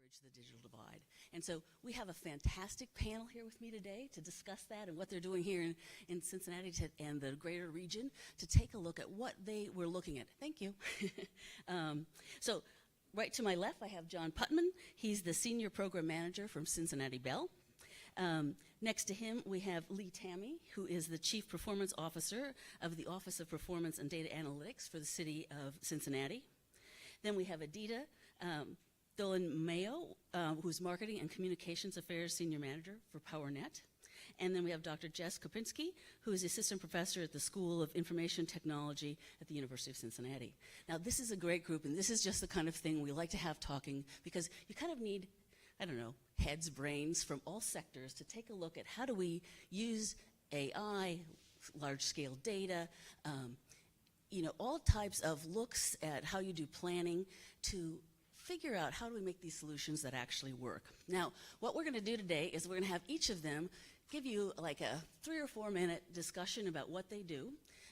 bridge the digital divide. And so we have a fantastic panel here with me today to discuss that and what they're doing here in Cincinnati and the greater region to take a look at what they were looking at. Thank you. So right to my left, I have John Putnam. He's the Senior Program Manager from Cincinnati Bell. Next to him, we have Leigh Tami, who is the Chief Performance Officer of the Office of Performance and Data Analytics for the City of Cincinnati. Then we have Edita, Dolan-Mayo, who's Marketing and Communications Affairs Senior Manager for Powernet. And then we have Dr. Jess Kropczynski, who is Assistant Professor at the School of Information Technology at the University of Cincinnati. Now, this is a great group, and this is just the kind of thing we like to have talking, because you kind of need, I don't know, heads, brains from all sectors to take a look at how do we use AI, large-scale data, all types of looks at how you do planning to figure out how do we make these solutions that actually work. Now, what we're going to do today is we're going to have each of them give you like a 3 or 4 minute discussion about what they do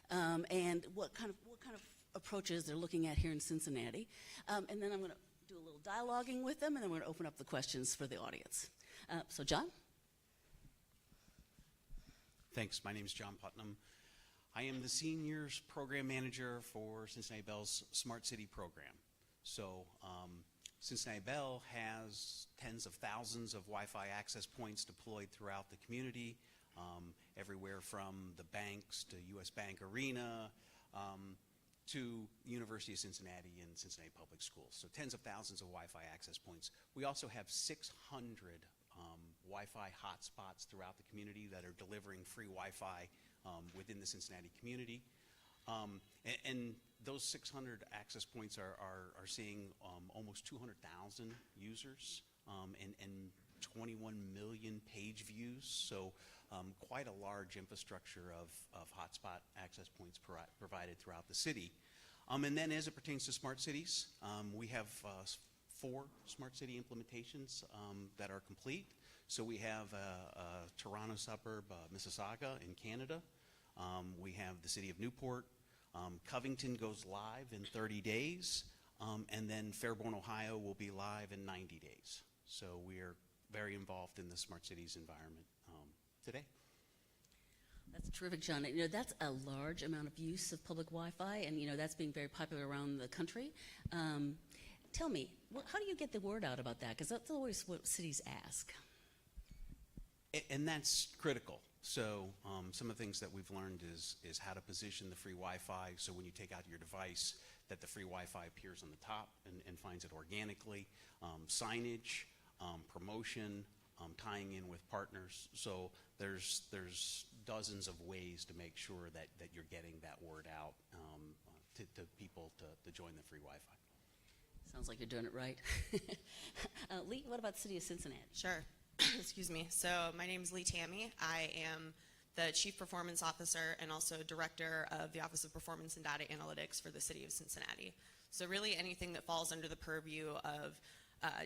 and what kind of approaches they're looking at here in Cincinnati. And then I'm going to do a little dialoguing with them, and then we're going to open up the questions for the audience. So John? Thanks. My name is John Putnam. I am the Seniors Program Manager for Cincinnati Bell's Smart City program. So Cincinnati Bell has tens of thousands of Wi-Fi access points deployed throughout the community, everywhere from the banks to U.S. Bank Arena to University of Cincinnati and Cincinnati Public Schools. So tens of thousands of Wi-Fi access points. We also have 600 Wi-Fi hotspots throughout the community that are delivering free Wi-Fi within the Cincinnati community. And those 600 access points are seeing almost 200,000 users and 21 million page views. So quite a large infrastructure of hotspot access points provided throughout the city. And then as it pertains to smart cities, we have 4 smart city implementations that are complete. So we have a Toronto suburb, Mississauga in Canada. We have the city of Newport. Covington goes live in 30 days, and then Fairborn, Ohio will be live in 90 days. So we are very involved in the smart cities environment today. That's terrific, John. That's a large amount of use of public Wi-Fi, and that's being very popular around the country. Tell me, how do you get the word out about that? Because that's always what cities ask. And that's critical. So some of the things that we've learned is how to position the free Wi-Fi so when you take out your device that the free Wi-Fi appears on the top and finds it organically. Signage, promotion, tying in with partners. So there's dozens of ways to make sure that you're getting that word out to people to join the free Wi-Fi. Sounds like you're doing it right. Leigh, what about the city of Cincinnati? Sure. Excuse me. So my name is Leigh Tami. I am the Chief Performance Officer and also Director of the Office of Performance and Data Analytics for the City of Cincinnati. So really anything that falls under the purview of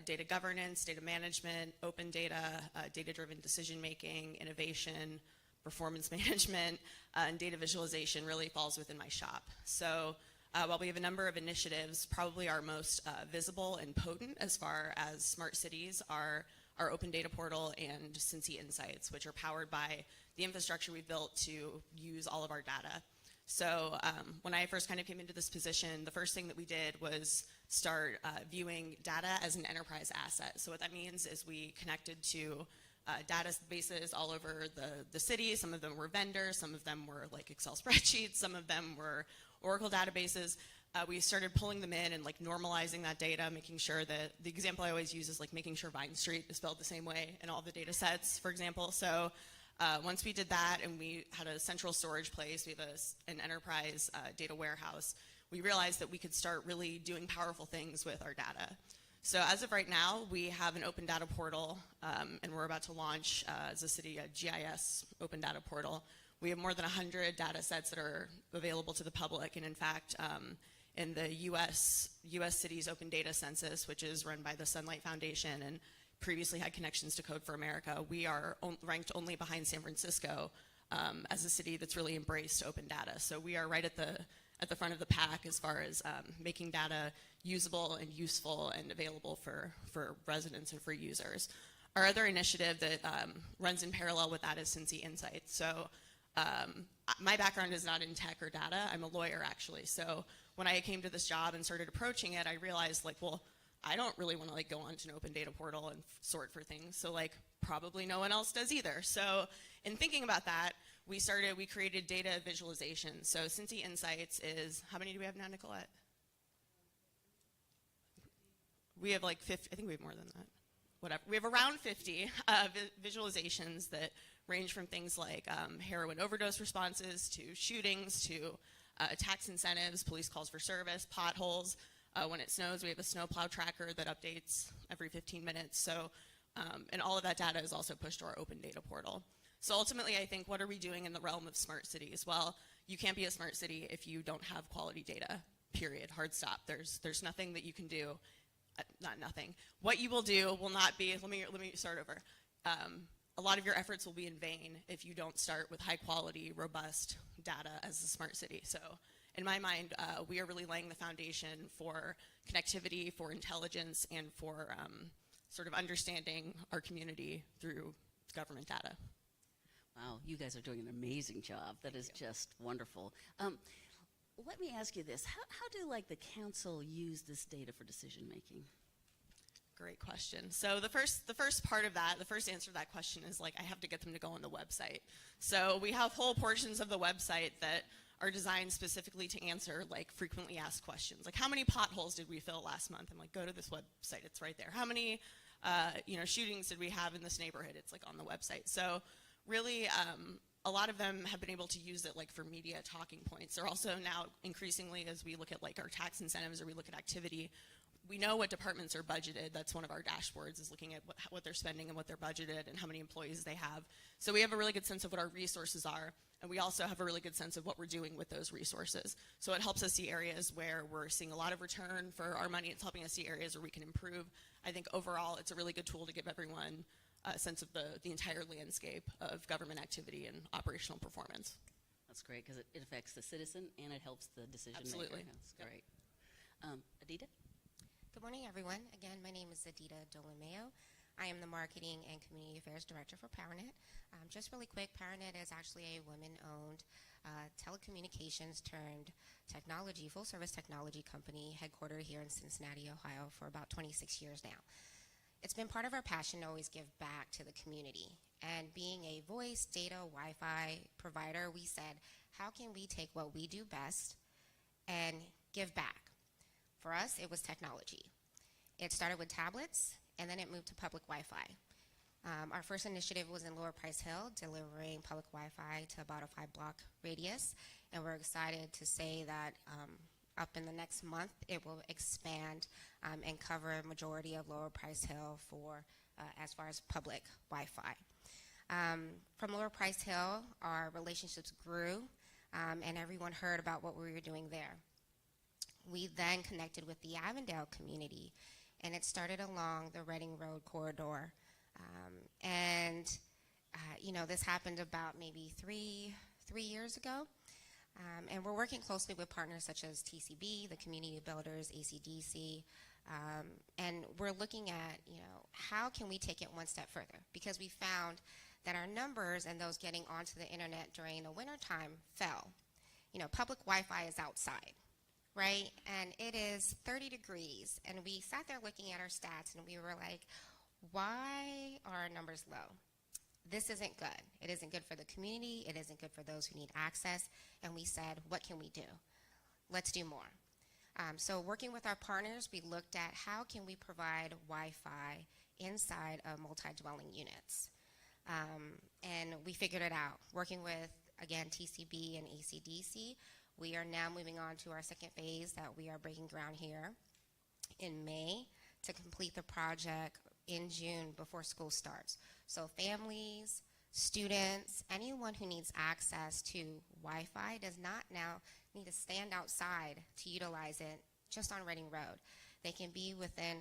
data governance, data management, open data, data-driven decision-making, innovation, performance management, and data visualization really falls within my shop. So while we have a number of initiatives, probably our most visible and potent as far as smart cities are our open data portal and Cincy Insights, which are powered by the infrastructure we've built to use all of our data. So when I first kind of came into this position, the first thing that we did was start viewing data as an enterprise asset. So what that means is we connected to databases all over the city. Some of them were vendors, some of them were like Excel spreadsheets, some of them were Oracle databases. We started pulling them in and like normalizing that data, making sure that the example I always use is like making sure Vine Street is spelled the same way in all the data sets, for example. So once we did that and we had a central storage place, we have an enterprise data warehouse, we realized that we could start really doing powerful things with our data. So as of right now, we have an open data portal, and we're about to launch as a city a GIS open data portal. We have more than 100 data sets that are available to the public, and in fact, in the U.S. Cities Open Data Census, which is run by the Sunlight Foundation and previously had connections to Code for America, we are ranked only behind San Francisco as a city that's really embraced open data. So we are right at at the front of the pack as far as making data usable and useful and available for residents and for users. Our other initiative that runs in parallel with that is Cincy Insights. So my background is not in tech or data. I'm a lawyer, actually. So when I came to this job and started approaching it, I realized, like, well, I don't really want to like go onto an open data portal and sort for things. So like probably no one else does either. So in thinking about that, we created data visualization. So Cincy Insights is, how many do we have now, Nicolette? We have like 50, I think we have more than that. Whatever. We have around 50 visualizations that range from things like heroin overdose responses to shootings to tax incentives, police calls for service, potholes. When it snows, we have a snowplow tracker that updates every 15 minutes. So, and all of that data is also pushed to our open data portal. So ultimately, I think, what are we doing in the realm of smart cities? Well, you can't be a smart city if you don't have quality data, period, hard stop. There's nothing that you can do, not nothing. What you will do will not be, let me start over. A lot of your efforts will be in vain if you don't start with high quality, robust data as a smart city. So in my mind, we are really laying the foundation for connectivity, for intelligence, and for sort of understanding our community through government data. Wow, you guys are doing an amazing job. That is just wonderful. Let me ask you this. How do like the council use this data for decision making? Great question. So the first part of that, the first answer to that question is like I have to get them to go on the website. So we have whole portions of the website that are designed specifically to answer like frequently asked questions. Like how many potholes did we fill last month? I'm like, go to this website, it's right there. How many shootings did we have in this neighborhood? It's like on the website. So really a lot of them have been able to use it like for media talking points. They're also now increasingly, as we look at like our tax incentives or we look at activity, we know what departments are budgeted. That's one of our dashboards, is looking at what they're spending and what they're budgeted and how many employees they have. So we have a really good sense of what our resources are, and we also have a really good sense of what we're doing with those resources. So it helps us see areas where we're seeing a lot of return for our money. It's helping us see areas where we can improve. I think overall it's a really good tool to give everyone a sense of the entire landscape of government activity and operational performance. That's great because it affects the citizen and it helps the decision Absolutely. maker. That's great. Edita? Good morning, everyone. Again, my name is Edita Dolan-Mayo. I am the Marketing and Community Affairs Director for Powernet. Just really quick, Powernet is actually a women-owned telecommunications turned technology, full-service technology company headquartered here in Cincinnati, Ohio for about 26 years now. It's been part of our passion to always give back to the community. And being a voice, data, Wi-Fi provider, we said, how can we take what we do best and give back? For us, it was technology. It started with tablets, and then it moved to public Wi-Fi. Our first initiative was in Lower Price Hill, delivering public Wi-Fi to about a 5-block radius, and we're excited to say that up in the next month, it will expand and cover a majority of Lower Price Hill for as far as public Wi-Fi. From Lower Price Hill, our relationships grew, and everyone heard about what we were doing there. We then connected with the Avondale community, and it started along the Reading Road corridor. This happened about maybe three years ago. And we're working closely with partners such as TCB, the Community Builders, ACDC, and we're looking at, how can we take it one step further? Because we found that our numbers and those getting onto the internet during the wintertime fell. Public Wi-Fi is outside, right? And it is 30 degrees, and we sat there looking at our stats, and we were like, why are our numbers low? This isn't good. It isn't good for the community. It isn't good for those who need access. And we said, what can we do? Let's do more. So working with our partners, we looked at how can we provide Wi-Fi inside of multi-dwelling units. And we figured it out. Working with, again, TCB and ACDC, we are now moving on to our second phase that we are breaking ground here in May to complete the project in June before school starts. So families, students, anyone who needs access to Wi-Fi does not now need to stand outside to utilize it just on Reading Road. They can be within,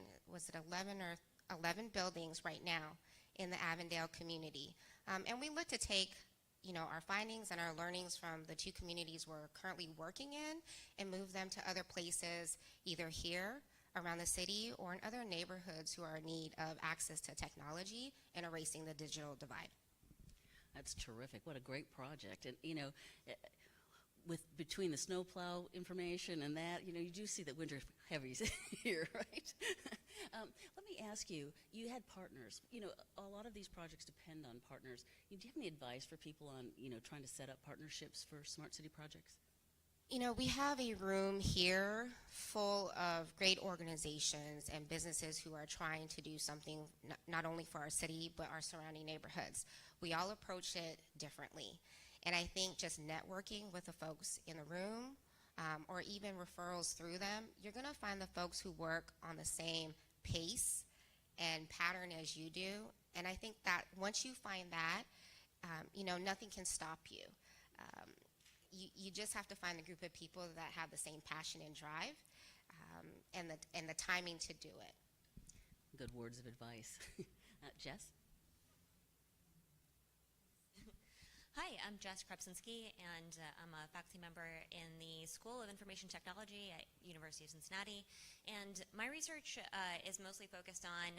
11 buildings right now in the Avondale community. And we look to take our findings and our learnings from the two communities we're currently working in and move them to other places, either here around the city or in other neighborhoods who are in need of access to technology and erasing the digital divide. That's terrific. What a great project. And, with between the snowplow information and that, you do see that winter heavy's here, right? Let me ask you, you had partners. A lot of these projects depend on partners. Do you have any advice for people on, trying to set up partnerships for smart city projects? We have a room here full of great organizations and businesses who are trying to do something not only for our city, but our surrounding neighborhoods. We all approach it differently. And I think just networking with the folks in the room, or even referrals through them, you're going to find the folks who work on the same pace and pattern as you do. And I think that once you find that, nothing can stop you. You just have to find a group of people that have the same passion and drive, and the timing to do it. Good words of advice. Jess? Hi, I'm Jess Kropczynski, and I'm a faculty member in the School of Information Technology at University of Cincinnati. And my research is mostly focused on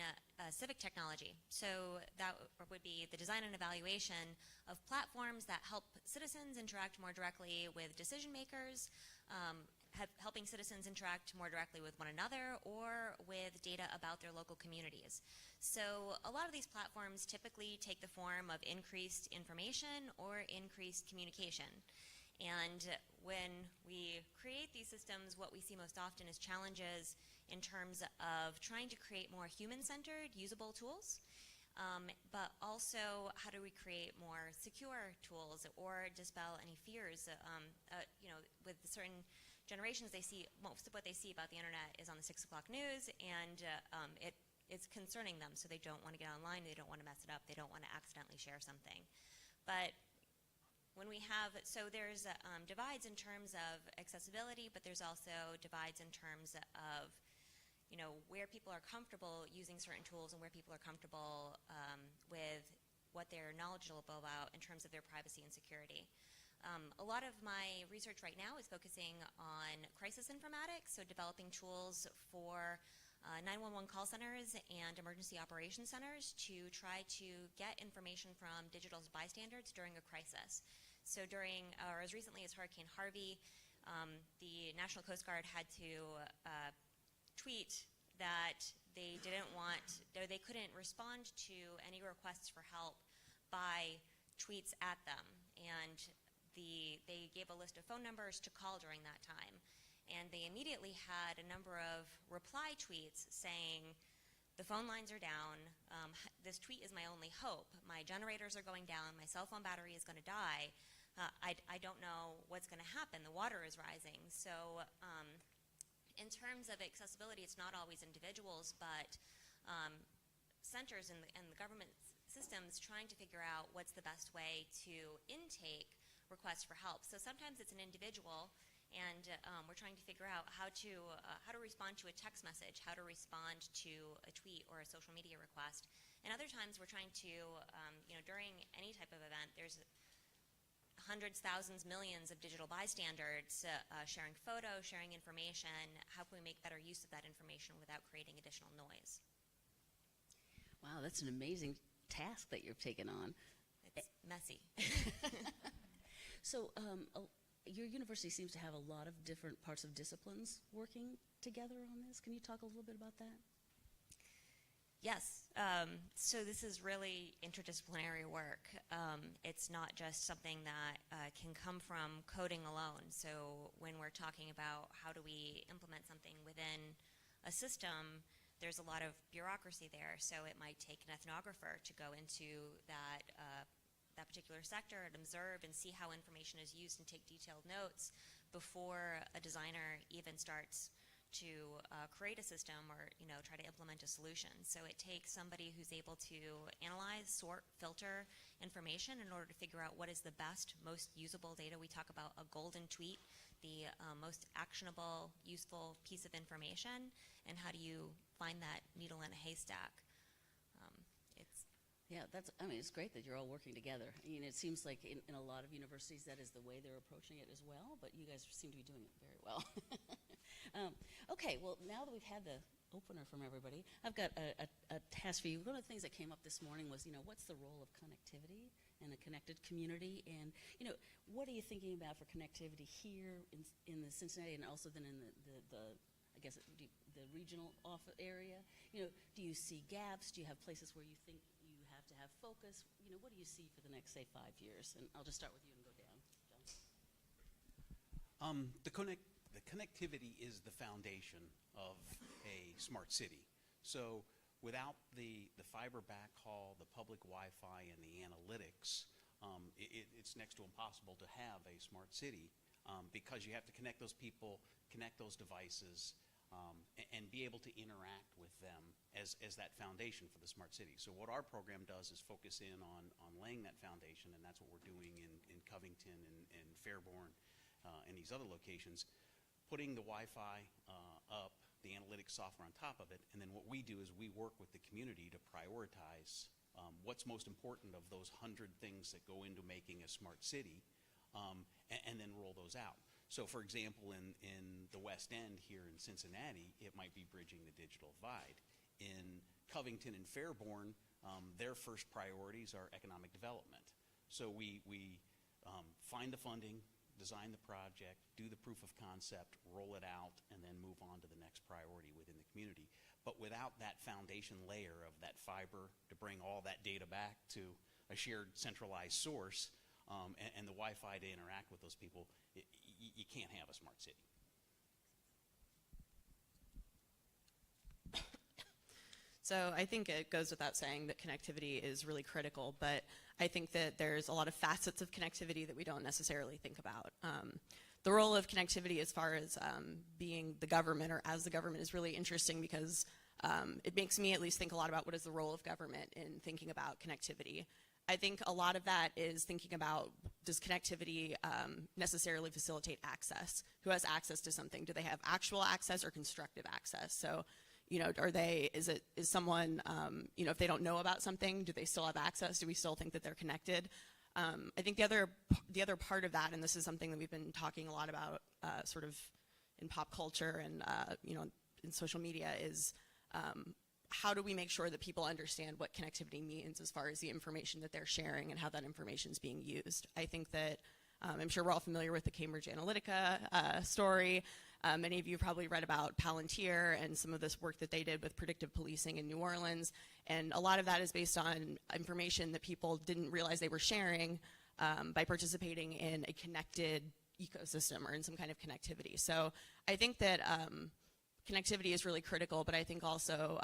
civic technology. So that would be the design and evaluation of platforms that help citizens interact more directly with decision makers, helping citizens interact more directly with one another or with data about their local communities. So a lot of these platforms typically take the form of increased information or increased communication. And when we create these systems, what we see most often is challenges in terms of trying to create more human-centered, usable tools, but also how do we create more secure tools or dispel any fears. With certain generations, they see most of what they see about the internet is on the 6 o'clock news, and it's concerning them, so they don't want to get online, they don't want to mess it up, they don't want to accidentally share something. But when we have, so there's divides in terms of accessibility, but there's also divides in terms of where people are comfortable using certain tools and where people are comfortable with what they're knowledgeable about in terms of their privacy and security. A lot of my research right now is focusing on crisis informatics, so developing tools for 911 call centers and emergency operations centers to try to get information from digital bystanders during a crisis. So as recently as Hurricane Harvey, the National Coast Guard had to tweet that they couldn't respond to any requests for help by tweets at them. And they gave a list of phone numbers to call during that time. And they immediately had a number of reply tweets saying, the phone lines are down, this tweet is my only hope, my generators are going down, my cell phone battery is going to die, I don't know what's going to happen, the water is rising. So in terms of accessibility, it's not always individuals, but centers and the government systems trying to figure out what's the best way to intake requests for help. So sometimes it's an individual, and we're trying to figure out how to respond to a text message, how to respond to a tweet or a social media request. And other times we're trying to, during any type of event, there's hundreds, thousands, millions of digital bystanders sharing photos, sharing information. How can we make better use of that information without creating additional noise? Wow, that's an amazing task that you've taken on. It's messy. So your university seems to have a lot of different parts of disciplines working together on this. Can you talk a little bit about that? Yes. So this is really interdisciplinary work. It's not just something that can come from coding alone. So when we're talking about how do we implement something within a system, there's a lot of bureaucracy there. So it might take an ethnographer to go into that particular sector and observe and see how information is used and take detailed notes before a designer even starts to create a system or try to implement a solution. So it takes somebody who's able to analyze, sort, filter information in order to figure out what is the best, most usable data. We talk about a golden tweet, the most actionable, useful piece of information, and how do you find that needle in a haystack. Yeah, I mean, it's great that you're all working together. I mean, it seems like in a lot of universities that is the way they're approaching it as well, but you guys seem to be doing it very well. Okay, well, now that we've had the opener from everybody, I've got a task for you. One of the things that came up this morning was, what's the role of connectivity in a connected community? And, what are you thinking about for connectivity here in the Cincinnati and also then in the regional area? Do you see gaps? Do you have places where you think you have to have focus? What do you see for the next, say, 5 years? And I'll just start with you and go down, John. The connectivity is the foundation of a smart city. So without the fiber backhaul, the public Wi-Fi, and the analytics, it's next to impossible to have a smart city because you have to connect those people, connect those devices, and be able to interact with them as that foundation for the smart city. So what our program does is focus in on laying that foundation, and that's what we're doing in Covington and Fairborn and these other locations, putting the Wi-Fi up, the analytics software on top of it, and then what we do is we work with the community to prioritize what's most important of those 100 things that go into making a smart city, and then roll those out. So for example, in the West End here in Cincinnati, it might be bridging the digital divide. In Covington and Fairborn, their first priorities are economic development. So we find the funding, design the project, do the proof of concept, roll it out, and then move on to the next priority within the community. But without that foundation layer of that fiber to bring all that data back to a shared centralized source and the Wi-Fi to interact with those people, you can't have a smart city. So I think it goes without saying that connectivity is really critical, but I think that there's a lot of facets of connectivity that we don't necessarily think about. The role of connectivity as far as being the government or as the government is really interesting because it makes me at least think a lot about what is the role of government in thinking about connectivity. I think a lot of that is thinking about, does connectivity necessarily facilitate access? Who has access to something? Do they have actual access or constructive access? So, is someone, if they don't know about something, do they still have access? Do we still think that they're connected? I think the other part of that, and this is something that we've been talking a lot about sort of in pop culture and, in social media is how do we make sure that people understand what connectivity means as far as the information that they're sharing and how that information is being used? I think that I'm sure we're all familiar with the Cambridge Analytica story. Many of you probably read about Palantir and some of this work that they did with predictive policing in New Orleans. And a lot of that is based on information that people didn't realize they were sharing by participating in a connected ecosystem or in some kind of connectivity. So I think that connectivity is really critical, but I think also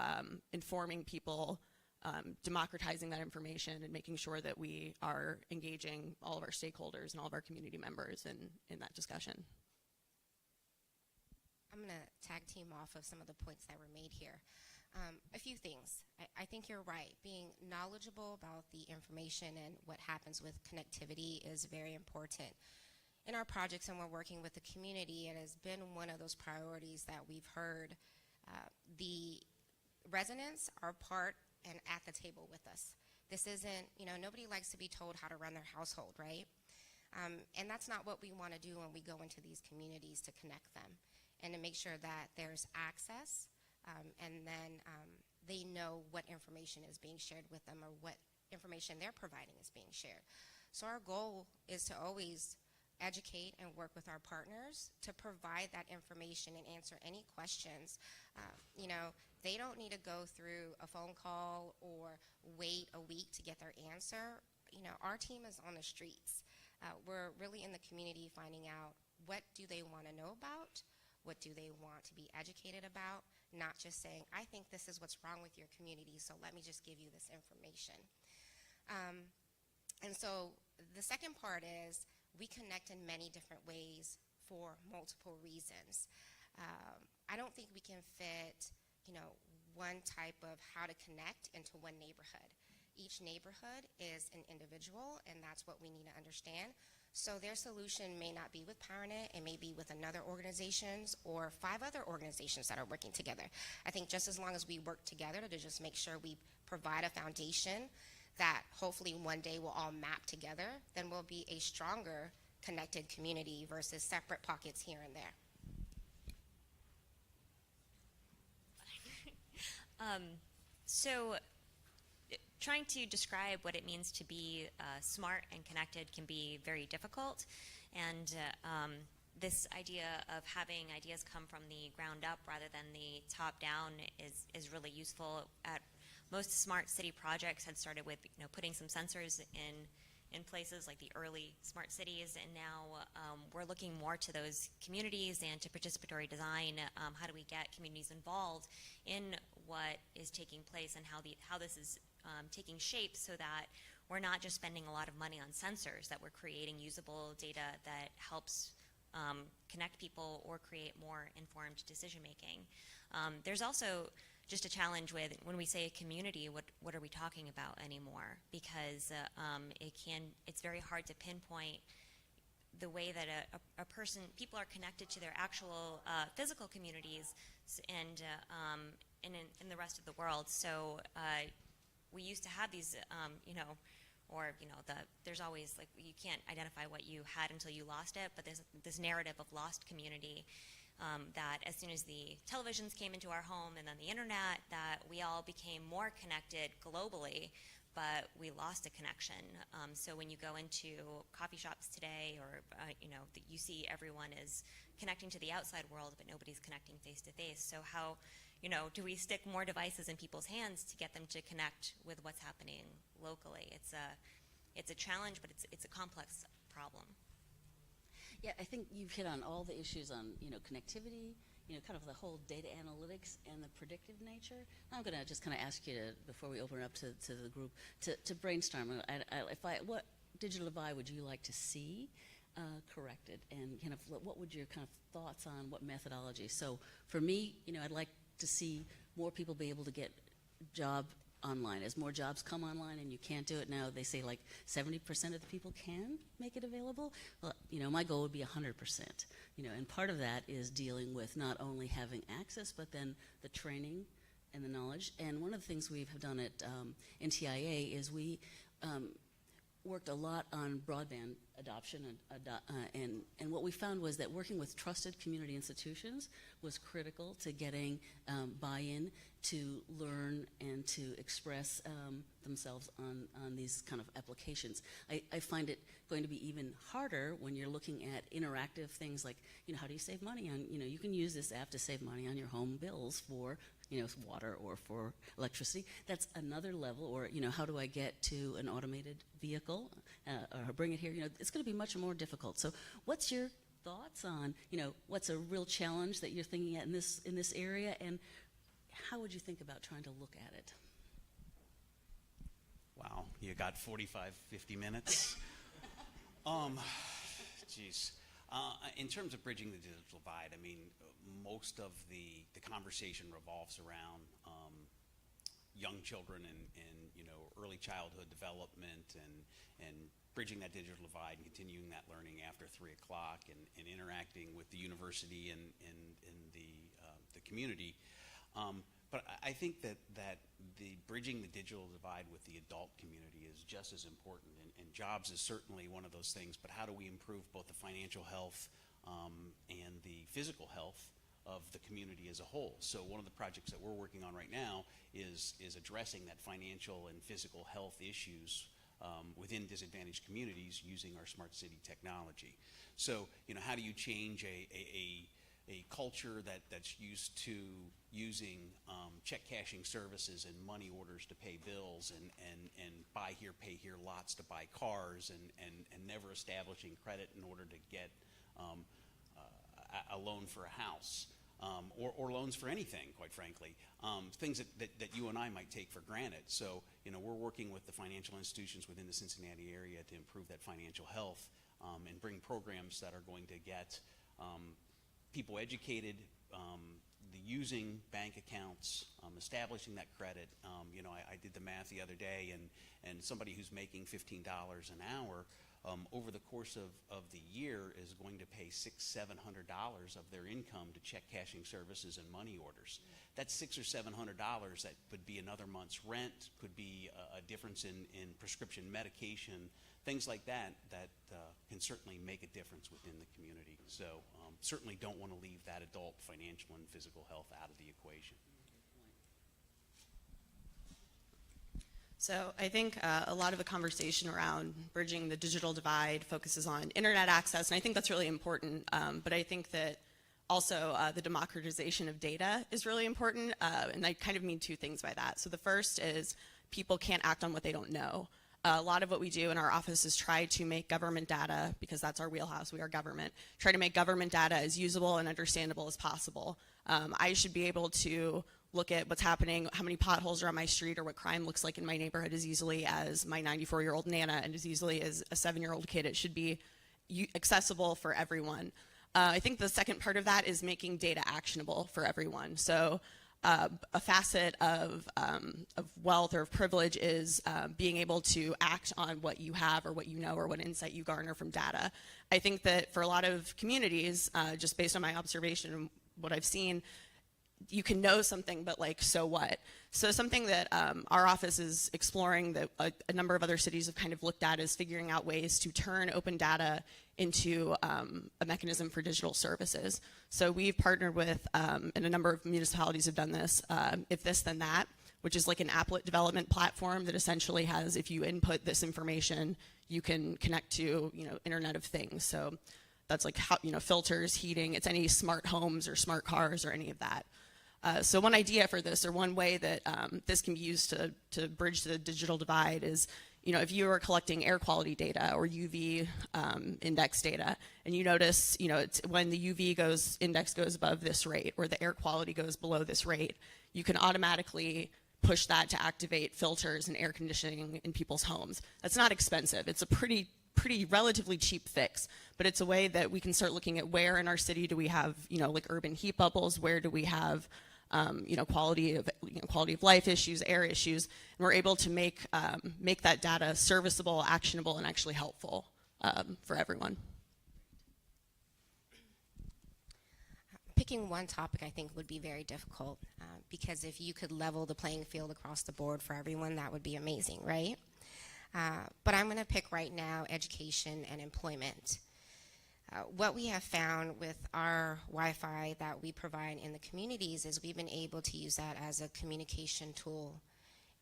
informing people, democratizing that information and making sure that we are engaging all of our stakeholders and all of our community members in that discussion. I'm going to tag team off of some of the points that were made here. A few things. I think you're right. Being knowledgeable about the information and what happens with connectivity is very important. In our projects and we're working with the community, it has been one of those priorities that we've heard. The residents are part and at the table with us. This isn't, nobody likes to be told how to run their household, right? And that's not what we want to do when we go into these communities to connect them and to make sure that there's access and then they know what information is being shared with them or what information they're providing is being shared. So our goal is to always educate and work with our partners to provide that information and answer any questions. They don't need to go through a phone call or wait a week to get their answer. Our team is on the streets. We're really in the community finding out what do they want to know about, what do they want to be educated about, not just saying, I think this is what's wrong with your community, so let me just give you this information. And so the second part is we connect in many different ways for multiple reasons. I don't think we can fit, one type of how to connect into one neighborhood. Each neighborhood is an individual, and that's what we need to understand. So their solution may not be with Powernet, it may be with another organizations or 5 other organizations that are working together. I think just as long as we work together to just make sure we provide a foundation that hopefully one day will all map together, then we'll be a stronger connected community versus separate pockets here and there. So trying to describe what it means to be smart and connected can be very difficult. And this idea of having ideas come from the ground up rather than the top down is really useful. At most smart city projects had started with putting some sensors in places like the early smart cities, and now we're looking more to those communities and to participatory design. How do we get communities involved in what is taking place and how this is taking shape, so that we're not just spending a lot of money on sensors, that we're creating usable data that helps connect people or create more informed decision making. There's also just a challenge with when we say community, what are we talking about anymore? Because it's very hard to pinpoint the way that people are connected to their actual physical communities and in the rest of the world. So we used to have these, there's always, like, you can't identify what you had until you lost it, but there's this narrative of lost community. That as soon as the televisions came into our home and then the internet, that we all became more connected globally, but we lost a connection. So when you go into coffee shops today, or you see everyone is connecting to the outside world, but nobody's connecting face to face. So how, do we stick more devices in people's hands to get them to connect with what's happening locally? It's a challenge, but it's a complex problem. Yeah, I think you've hit on all the issues on, connectivity, kind of the whole data analytics and the predictive nature. I'm going to just kind of ask you to, before we open it up to the group, to brainstorm. What digital divide would you like to see corrected, and kind of what would your kind of thoughts on what methodology? So for me, I'd like to see more people be able to get job online. As more jobs come online and you can't do it now, they say like 70% of the people can make it available. Well, my goal would be 100%. And part of that is dealing with not only having access, but then the training and the knowledge. And one of the things we have done at NTIA is we worked a lot on broadband adoption, and what we found was that working with trusted community institutions was critical to getting buy-in to learn and to express themselves on these kind of applications. I find it going to be even harder when you're looking at interactive things like, how do you save money on, you can use this app to save money on your home bills for water or for electricity. That's another level. Or, how do I get to an automated vehicle or bring it here? It's going to be much more difficult. So what's your thoughts on, what's a real challenge that you're thinking at in this area, and how would you think about trying to look at it? Wow, you got 45, 50 minutes? Geez. In terms of bridging the digital divide, I mean, most of the conversation revolves around young children and early childhood development and bridging that digital divide and continuing that learning after 3 o'clock and interacting with the university and the community. But I think that the bridging the digital divide with the adult community is just as important, and jobs is certainly one of those things, but how do we improve both the financial health and the physical health of the community as a whole? So one of the projects that we're working on right now is addressing that financial and physical health issues within disadvantaged communities using our smart city technology. So, how do you change a culture that's used to using check cashing services and money orders to pay bills and buy here, pay here lots to buy cars and never establishing credit in order to get a loan for a house or loans for anything, quite frankly, things that you and I might take for granted. So, we're working with the financial institutions within the Cincinnati area to improve that financial health and bring programs that are going to get people educated, using bank accounts, establishing that credit. I did the math the other day, and somebody who's making $15 an hour over the course of the year is going to pay $600-700 of their income to check cashing services and money orders. That's $600 or $700 that would be another month's rent, could be a difference in prescription medication, things like that can certainly make a difference within the community. So certainly don't want to leave that adult financial and physical health out of the equation. So I think a lot of the conversation around bridging the digital divide focuses on internet access, and I think that's really important, but I think that also the democratization of data is really important, and I kind of mean two things by that. So the first is people can't act on what they don't know. A lot of what we do in our office is try to make government data, because that's our wheelhouse, we are government, try to make government data as usable and understandable as possible. I should be able to look at what's happening, how many potholes are on my street, or what crime looks like in my neighborhood as easily as my 94-year-old Nana and as easily as a 7-year-old kid. It should be accessible for everyone. I think the second part of that is making data actionable for everyone. So a facet of wealth or of privilege is being able to act on what you have or what you know or what insight you garner from data. I think that for a lot of communities, just based on my observation and what I've seen, you can know something, but like, so what? So something that our office is exploring, that a number of other cities have kind of looked at, is figuring out ways to turn open data into a mechanism for digital services. So we've partnered with, and a number of municipalities have done this, If This Then That, which is like an applet development platform that essentially has, if you input this information, you can connect to, Internet of Things. So that's like how, filters, heating, it's any smart homes or smart cars or any of that. So one idea for this, or one way that this can be used to bridge the digital divide is, if you are collecting air quality data or UV index data, and you notice, it's when the UV index goes above this rate, or the air quality goes below this rate, you can automatically push that to activate filters and air conditioning in people's homes. That's not expensive. It's a pretty relatively cheap fix, but it's a way that we can start looking at where in our city do we have, like urban heat bubbles, where do we have, quality of life issues, air issues, and we're able to make that data serviceable, actionable, and actually helpful for everyone. Picking one topic, I think, would be very difficult, because if you could level the playing field across the board for everyone, that would be amazing, right? But I'm going to pick right now education and employment. What we have found with our Wi-Fi that we provide in the communities is we've been able to use that as a communication tool.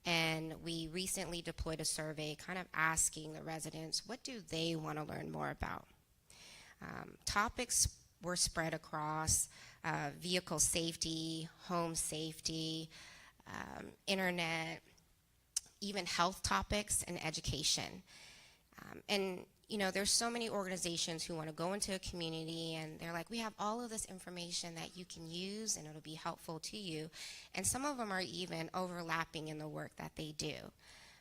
And we recently deployed a survey kind of asking the residents, what do they want to learn more about? Topics were spread across vehicle safety, home safety, internet, even health topics and education. There's so many organizations who want to go into a community and they're like, we have all of this information that you can use and it'll be helpful to you. And some of them are even overlapping in the work that they do.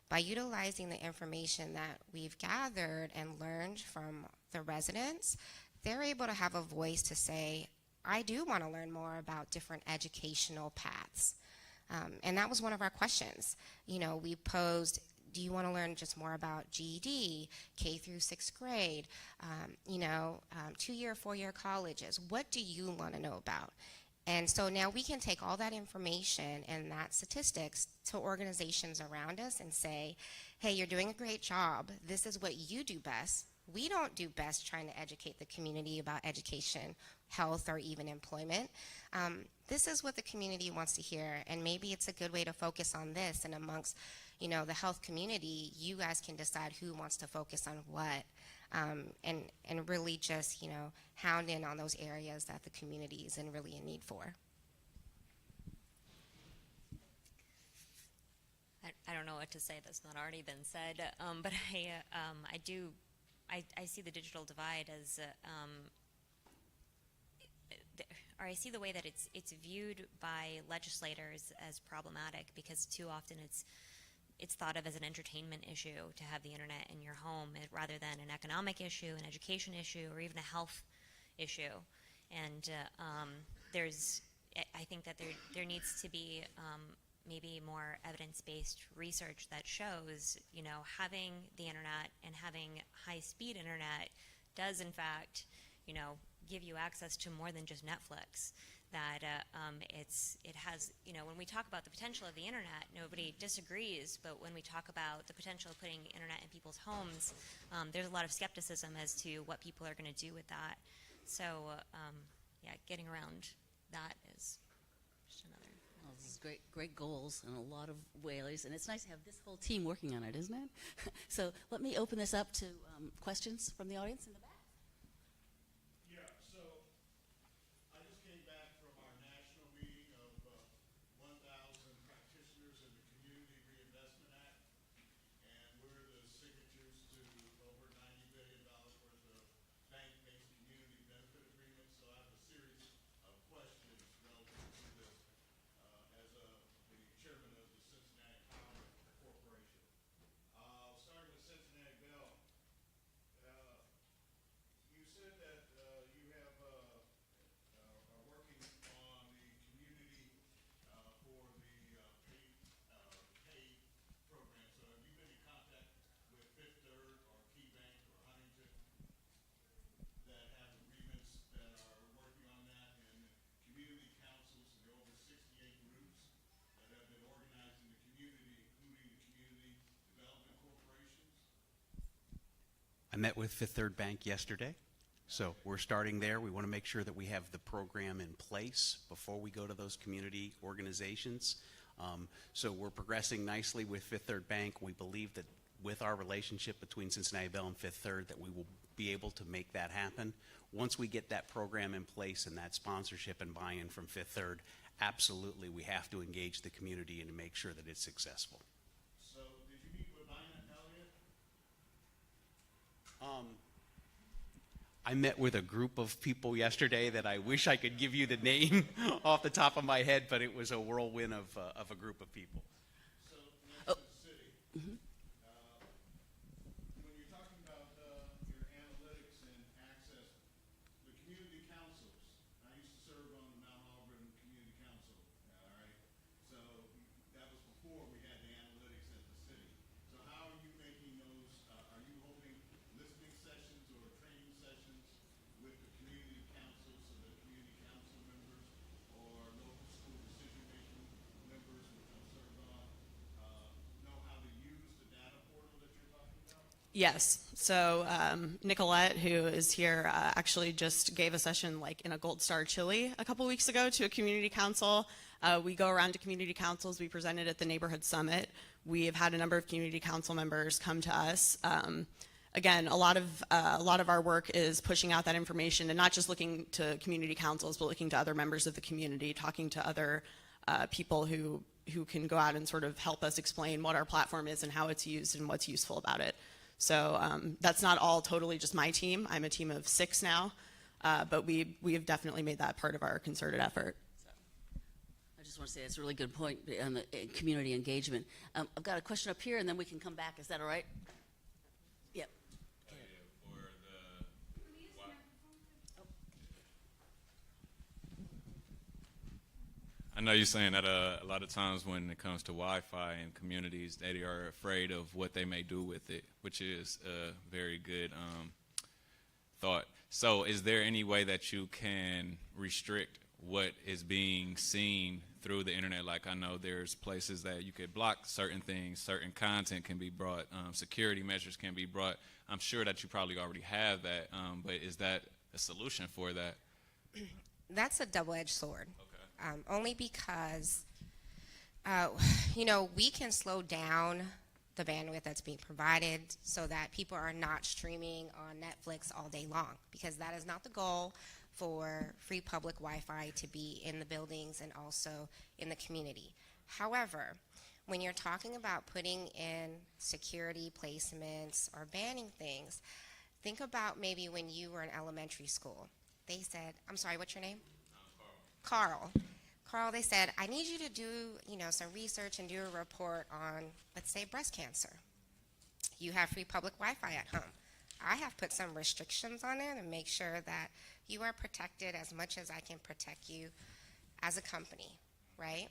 By utilizing the information that we've gathered and learned from the residents, they're able to have a voice to say, I do want to learn more about different educational paths. And that was one of our questions. We posed, do you want to learn just more about GED, K through 6th grade, 2-year, 4-year colleges? What do you want to know about? And so now we can take all that information and that statistics to organizations around us and say, hey, you're doing a great job. This is what you do best. We don't do best trying to educate the community about education, health, or even employment. This is what the community wants to hear, and maybe it's a good way to focus on this, and amongst the health community, you guys can decide who wants to focus on what, and really just, hound in on those areas that the community is really in need for. I don't know what to say that's not already been said, but I see the digital divide as, or I see the way that it's viewed by legislators as problematic, because too often it's thought of as an entertainment issue to have the internet in your home, rather than an economic issue, an education issue, or even a health issue. And I think that there needs to be maybe more evidence-based research that shows, having the internet and having high-speed internet does in fact, give you access to more than just Netflix. That it has, when we talk about the potential of the internet, nobody disagrees, but when we talk about the potential of putting internet in people's homes, there's a lot of skepticism as to what people are going to do with that. So, yeah, getting around that is just another. Well, this is great goals in a lot of ways, and it's nice to have this whole team working on it, isn't it? So let me open this up to questions from the audience in the back. Yeah, so I just came back from our national meeting of 1,000 practitioners in the Community Reinvestment Act, and we're the signatures to over $90 billion worth of bank-based community benefit agreements. So I have a series of questions relative to this as the chairman of the Cincinnati Power Corporation. Starting with Cincinnati Bell. You said that you have are working on the community for the paid program. So have you been in contact with Fifth Third or Key Bank or Huntington that have agreements that are working on that, and community councils and the over 68 groups that have been organized in the community, including the community development corporations? I met with Fifth Third Bank yesterday, so we're starting there. We want to make sure that we have the program in place before we go to those community organizations. So we're progressing nicely with Fifth Third Bank. We believe that with our relationship between Cincinnati Bell and Fifth Third that we will be able to make that happen. Once we get that program in place and that sponsorship and buy-in from Fifth Third, absolutely we have to engage the community and to make sure that it's successful. So did you meet with Bynum Elliott? I met with a group of people yesterday that I wish I could give you the name off the top of my head, but it was a whirlwind of a group of people. So next to the city, when you're talking about your analytics and access, the community councils, I used to serve on the Mount Auburn Community Council, all right? So that was before we had the analytics at the city. So how are you making those, are you holding listening sessions or training sessions with the community councils so the community council members or local school decision-making members, which I'm served on, know how to use the data portal that you're talking about? Yes. So Nicolette, who is here, actually just gave a session like in a Gold Star Chili a couple weeks ago to a community council. We go around to community councils. We presented at the neighborhood summit. We have had a number of community council members come to us. Again, a lot of our work is pushing out that information and not just looking to community councils, but looking to other members of the community, talking to other people who can go out and sort of help us explain what our platform is and how it's used and what's useful about it. So that's not all totally just my team. I'm a team of 6 now, but we have definitely made that part of our concerted effort. I just want to say that's a really good point on the community engagement. I've got a question up here, and then we can come back. Is that all right? Yep. I know you're saying that a lot of times when it comes to Wi-Fi in communities, they are afraid of what they may do with it, which is a very good thought. So is there any way that you can restrict what is being seen through the internet? Like I know there's places that you could block certain things, certain content can be brought, security measures can be brought. I'm sure that you probably already have that, but is that a solution for that? That's a double-edged sword. Okay. Only because, we can slow down the bandwidth that's being provided so that people are not streaming on Netflix all day long, because that is not the goal for free public Wi-Fi to be in the buildings and also in the community. However, when you're talking about putting in security placements or banning things, think about maybe when you were in elementary school. They said, I'm sorry, what's your name? Carl, they said, I need you to do, some research and do a report on, let's say, breast cancer. You have free public Wi-Fi at home. I have put some restrictions on there to make sure that you are protected as much as I can protect you as a company, right?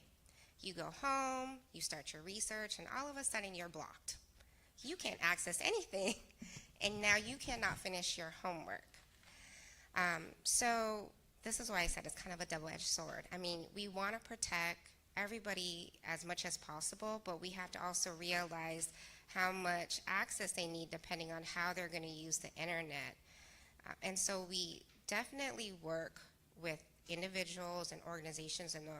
You go home, you start your research, and all of a sudden you're blocked. You can't access anything, and now you cannot finish your homework. So this is why I said it's kind of a double-edged sword. I mean, we want to protect everybody as much as possible, but we have to also realize how much access they need depending on how they're going to use the internet. And so we definitely work with individuals and organizations in the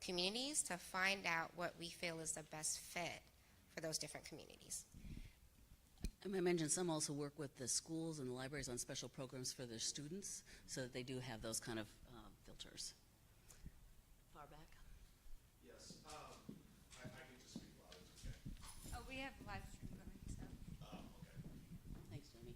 communities to find out what we feel is the best fit for those different communities. I mentioned some also work with the schools and the libraries on special programs for their students, so that they do have those kind of filters. Far back. Yes, I can just speak loud, it's okay. Oh, we have live stream going, so. Okay. Thanks, Jamie.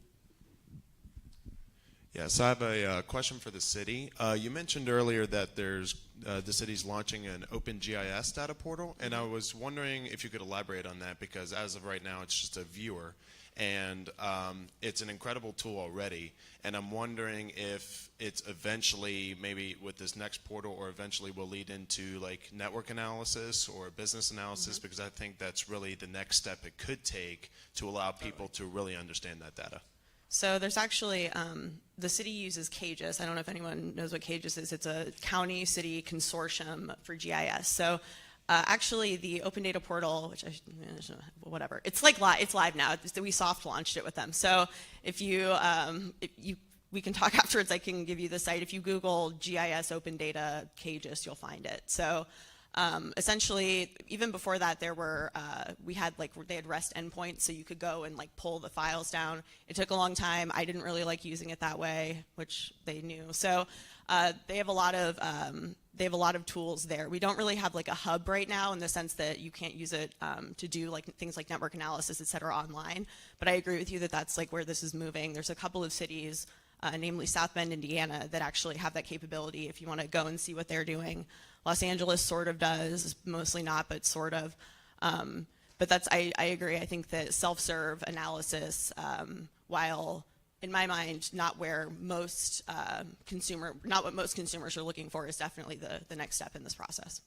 Yes, I have a question for the city. You mentioned earlier that there's the city's launching an open GIS data portal, and I was wondering if you could elaborate on that, because as of right now, it's just a viewer, and it's an incredible tool already. And I'm wondering if it's eventually, maybe with this next portal, or eventually will lead into like network analysis or business analysis, because I think that's really the next step it could take to allow people to really understand that data. So there's actually, the city uses CAGIS. I don't know if anyone knows what CAGIS is. It's a county-city consortium for GIS. So actually the Open Data Portal, which whatever, it's like it's live now. We soft launched it with them. So if we can talk afterwards. I can give you the site. If you Google GIS Open Data CAGIS, you'll find it. So essentially, even before that, they had REST endpoints, so you could go and like pull the files down. It took a long time. I didn't really like using it that way, which they knew. So they have a lot of tools there. We don't really have like a hub right now in the sense that you can't use it to do like things like network analysis, et cetera, online. But I agree with you that that's like where this is moving. There's a couple of cities, namely South Bend, Indiana, that actually have that capability if you want to go and see what they're doing. Los Angeles sort of does, mostly not, but sort of. But I agree. I think that self-serve analysis, while in my mind not what most consumers are looking for, is definitely the next step in this process.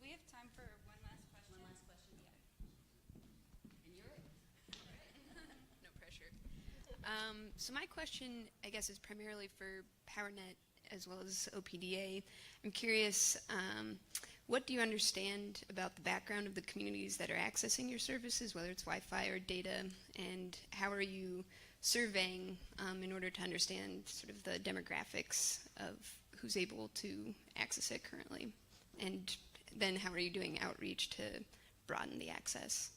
We have time for one last question. One last question, yeah. And you're it. No pressure. So my question, I guess, is primarily for Powernet as well as OPDA. I'm curious, what do you understand about the background of the communities that are accessing your services, whether it's Wi-Fi or data, and how are you surveying in order to understand sort of the demographics of who's able to access it currently? And then how are you doing outreach to broaden the access?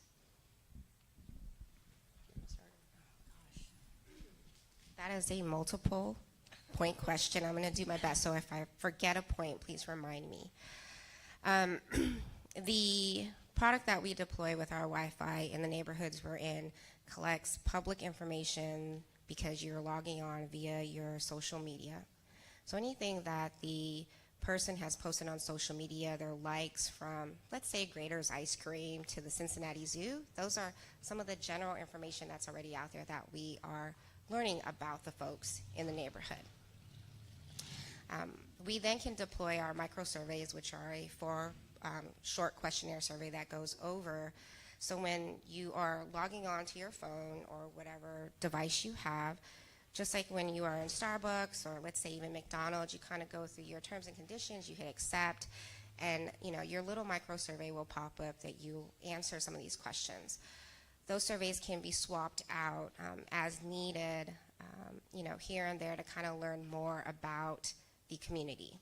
That is a multiple point question. I'm going to do my best, so if I forget a point, please remind me. The product that we deploy with our Wi-Fi in the neighborhoods we're in collects public information because you're logging on via your social media. So anything that the person has posted on social media, their likes from, let's say, Grater's Ice Cream to the Cincinnati Zoo, those are some of the general information that's already out there that we are learning about the folks in the neighborhood. We then can deploy our micro surveys, which are a short questionnaire survey that goes over. So when you are logging on to your phone or whatever device you have, just like when you are in Starbucks or let's say even McDonald's, you kind of go through your terms and conditions, you hit accept, and your little micro survey will pop up that you answer some of these questions. Those surveys can be swapped out as needed, here and there to kind of learn more about the community.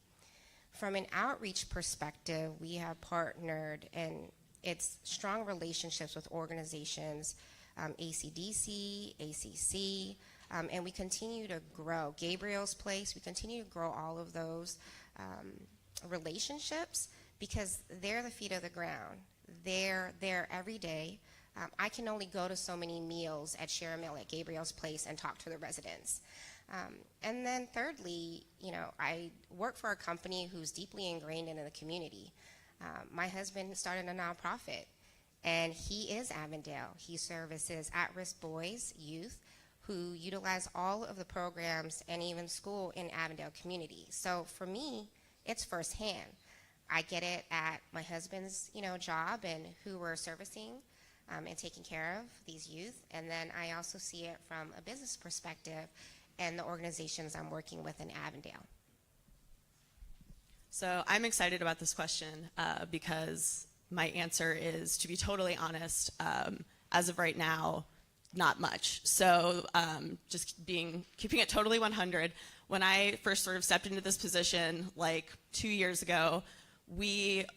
From an outreach perspective, we have partnered, and it's strong relationships with organizations, ACDC, ACC, and we continue to grow. Gabriel's Place, we continue to grow all of those relationships because they're the feet of the ground. They're there every day. I can only go to so many meals at Share a Meal at Gabriel's Place and talk to the residents. And then thirdly, I work for a company who's deeply ingrained into the community. My husband started a nonprofit, and he is Avondale. He services at-risk boys, youth, who utilize all of the programs and even school in Avondale community. So for me, it's firsthand. I get it at my husband's, job and who we're servicing and taking care of these youth. And then I also see it from a business perspective and the organizations I'm working with in Avondale. So I'm excited about this question because my answer is, to be totally honest, as of right now, not much. So keeping it totally 100, when I first sort of stepped into this position like 2 years ago,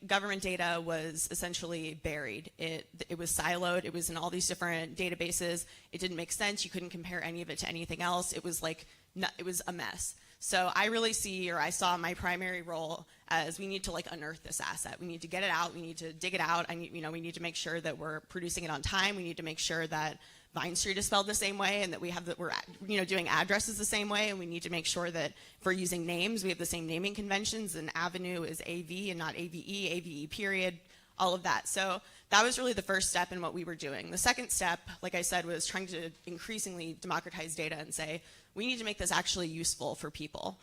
government data was essentially buried. It was siloed. It was in all these different databases. It didn't make sense. You couldn't compare any of it to anything else. It was it was a mess. So I saw my primary role as we need to unearth this asset. We need to get it out. We need to dig it out. We need to make sure that we're producing it on time. We need to make sure that Vine Street is spelled the same way, and that we're doing addresses the same way, and we need to make sure that if we're using names, we have the same naming conventions, and Avenue is AV and not AVE period, all of that. So that was really the first step in what we were doing. The second step, like I said, was trying to increasingly democratize data and say, we need to make this actually useful for people.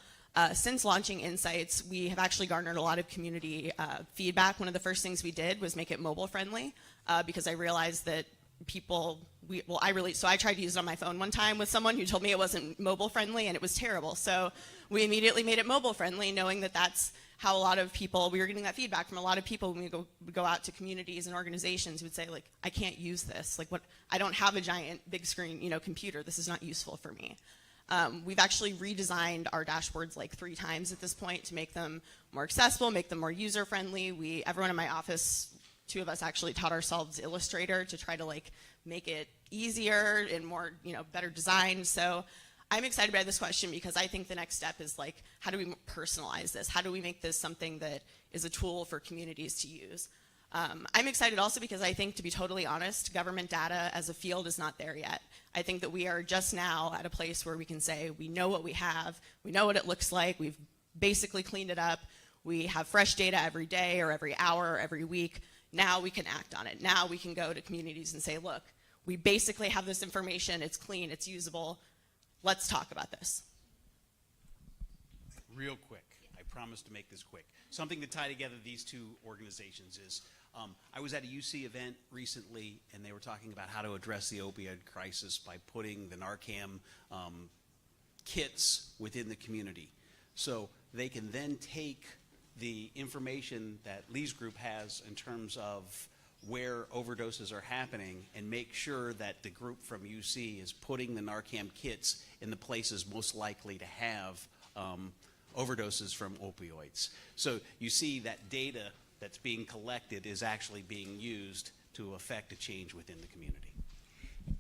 Since launching Insights, we have actually garnered a lot of community feedback. One of the first things we did was make it mobile friendly because I realized that I tried to use it on my phone one time with someone who told me it wasn't mobile friendly, and it was terrible. So we immediately made it mobile friendly, knowing that that's how a lot of people, we were getting that feedback from a lot of people when we go out to communities and organizations who would say, I can't use this. I don't have a giant big screen, computer. This is not useful for me. We've actually redesigned our dashboards 3 times at this point to make them more accessible, make them more user-friendly. Everyone in my office, 2 of us actually taught ourselves Illustrator to try to make it easier and more, better designed. So I'm excited by this question because I think the next step is how do we personalize this? How do we make this something that is a tool for communities to use? I'm excited also because I think, to be totally honest, government data as a field is not there yet. I think that we are just now at a place where we can say we know what we have, we know what it looks like, we've basically cleaned it up, we have fresh data every day or every hour or every week. Now we can act on it. Now we can go to communities and say, look, we basically have this information, it's clean, it's usable, let's talk about this. Real quick, I promise to make this quick. Something to tie together these 2 organizations is, I was at a UC event recently, and they were talking about how to address the opioid crisis by putting the Narcan kits within the community. So they can then take the information that Leigh's group has in terms of where overdoses are happening and make sure that the group from UC is putting the Narcan kits in the places most likely to have overdoses from opioids. So you see that data that's being collected is actually being used to affect a change within the community.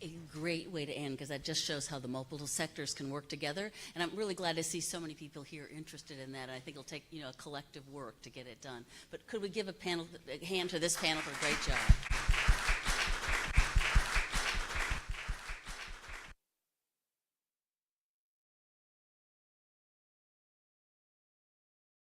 A great way to end, because that just shows how the multiple sectors can work together. And I'm really glad to see so many people here interested in that. I think it'll take a collective work to get it done. But could we give a hand to this panel for a great job?